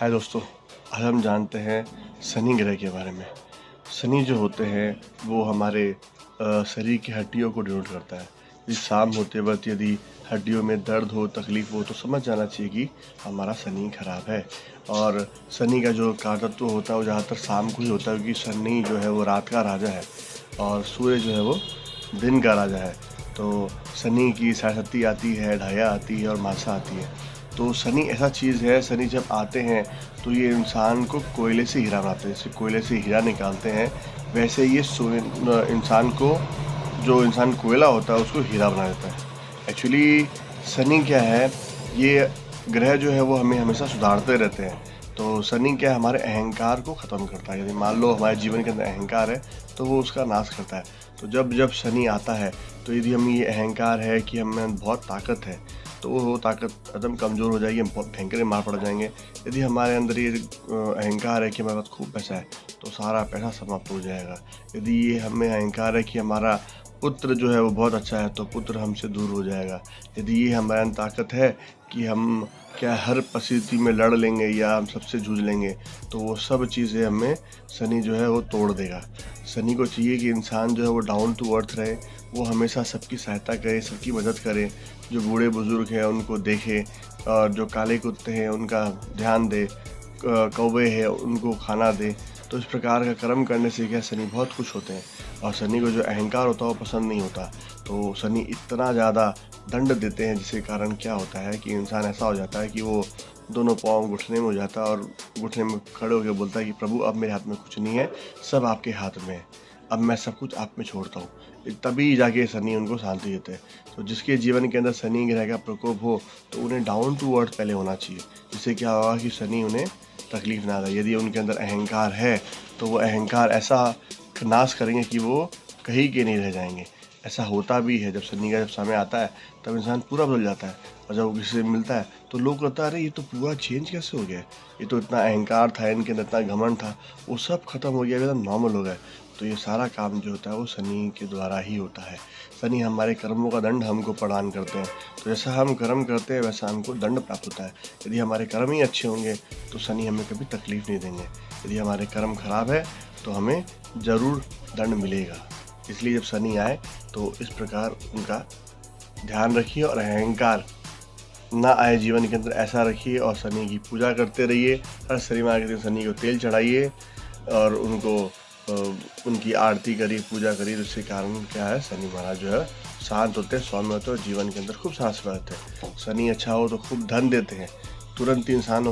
हाय दोस्तों, आज हम जानते हैं शनि ग्रह के बारे में। शनि जो होते हैं वो हमारे शरीर की हड्डियों को डिनोट करता है। इस शाम होते वक्त यदि हड्डियों में दर्द हो, तकलीफ हो तो समझ जाना चाहिए कि हमारा शनि खराब है। और शनि का जो कारतत्व होता है वो ज़्यादातर शाम को ही होता है, क्योंकि शनि जो है वो रात का राजा है और सूर्य जो है वो दिन का राजा है। तो शनि की सरस्वती आती है, ढाया आती है और मासा आती है। तो शनि ऐसा चीज़ है, शनि जब आते हैं तो ये इंसान को कोयले से हीरा बनाते हैं। जैसे कोयले से हीरा निकालते हैं, वैसे ये इंसान को, जो इंसान कोयला होता है उसको हीरा बना देता है। एक्चुअली शनि क्या है, ये ग्रह जो है वो हमें हमेशा सुधारते रहते हैं। तो शनि क्या है, हमारे अहंकार को ख़त्म करता है। यदि मान लो हमारे जीवन के अंदर अहंकार है तो वो उसका नाश करता है। तो जब जब शनि आता है तो यदि हम ये अहंकार है कि हम में बहुत ताकत है, तो वो ताकत एकदम कमज़ोर हो जाएगी, हम बहुत भयंकर बीमार पड़ जाएंगे। यदि हमारे अंदर ये अहंकार है कि हमारे पास खूब पैसा है तो सारा पैसा समाप्त हो जाएगा। यदि ये हमें अहंकार है कि हमारा पुत्र जो है वो बहुत अच्छा है तो पुत्र हमसे दूर हो जाएगा। यदि ये हमारे अंदर ताकत है कि हम क्या हर परिस्थिति में लड़ लेंगे या हम सबसे जूझ लेंगे, तो वो सब चीज़ें हमें शनि जो है वो तोड़ देगा। शनि को चाहिए कि इंसान जो है वो डाउन टू अर्थ रहे, वो हमेशा सबकी सहायता करे, सबकी मदद करे। जो बूढ़े बुजुर्ग हैं उनको देखे, और जो काले कुत्ते हैं उनका ध्यान दे, कौवे हैं उनको खाना दे। तो इस प्रकार का कर्म करने से क्या शनि बहुत खुश होते हैं। और शनि को जो अहंकार होता है वो पसंद नहीं होता। तो शनि इतना ज़्यादा दंड देते हैं जिसके कारण क्या होता है कि इंसान ऐसा हो जाता है कि वो दोनों पाँव घुटने में हो जाता है और घुटने में खड़े होकर बोलता है कि प्रभु अब मेरे हाथ में कुछ नहीं है, सब आपके हाथ में है, अब मैं सब कुछ आप में छोड़ता हूँ। तभी जाके शनि उनको शांति देते हैं। तो जिसके जीवन के अंदर शनि ग्रह का प्रकोप हो तो उन्हें डाउन टू अर्थ पहले होना चाहिए, जिससे क्या होगा कि शनि उन्हें तकलीफ ना दे। यदि उनके अंदर अहंकार है तो वो अहंकार ऐसा नाश करेंगे कि वो कहीं के नहीं रह जाएंगे। ऐसा होता भी है, जब शनि का जब समय आता है तब इंसान पूरा बदल जाता है। और जब वो किसी से मिलता है तो लोग कहता है अरे ये तो पूरा चेंज कैसे हो गया, ये तो इतना अहंकार था, इनके अंदर इतना घमंड था, वो सब खत्म हो गया, एकदम नॉर्मल हो गया। तो ये सारा काम जो होता है वो शनि के द्वारा ही होता है। शनि हमारे कर्मों का दंड हमको प्रदान करते हैं। तो जैसा हम कर्म करते हैं वैसा हमको दंड प्राप्त होता है। यदि हमारे कर्म ही अच्छे होंगे तो शनि हमें कभी तकलीफ नहीं देंगे। यदि हमारे कर्म खराब है तो हमें ज़रूर दंड मिलेगा। इसलिए जब शनि आए तो इस प्रकार उनका ध्यान रखिए और अहंकार ना आए जीवन के अंदर, ऐसा रखिए। और शनि की पूजा करते रहिए। हर शनिवार के दिन शनि को तेल चढ़ाइए और उनको उनकी आरती करिए, पूजा करिए। तो इसके कारण क्या है, शनि महाराज जो है शांत होते हैं, सौम्य होते हैं और जीवन के अंदर खूब साहस रहते हैं। शनि अच्छा हो तो खूब धन देते हैं, तुरंत इंसान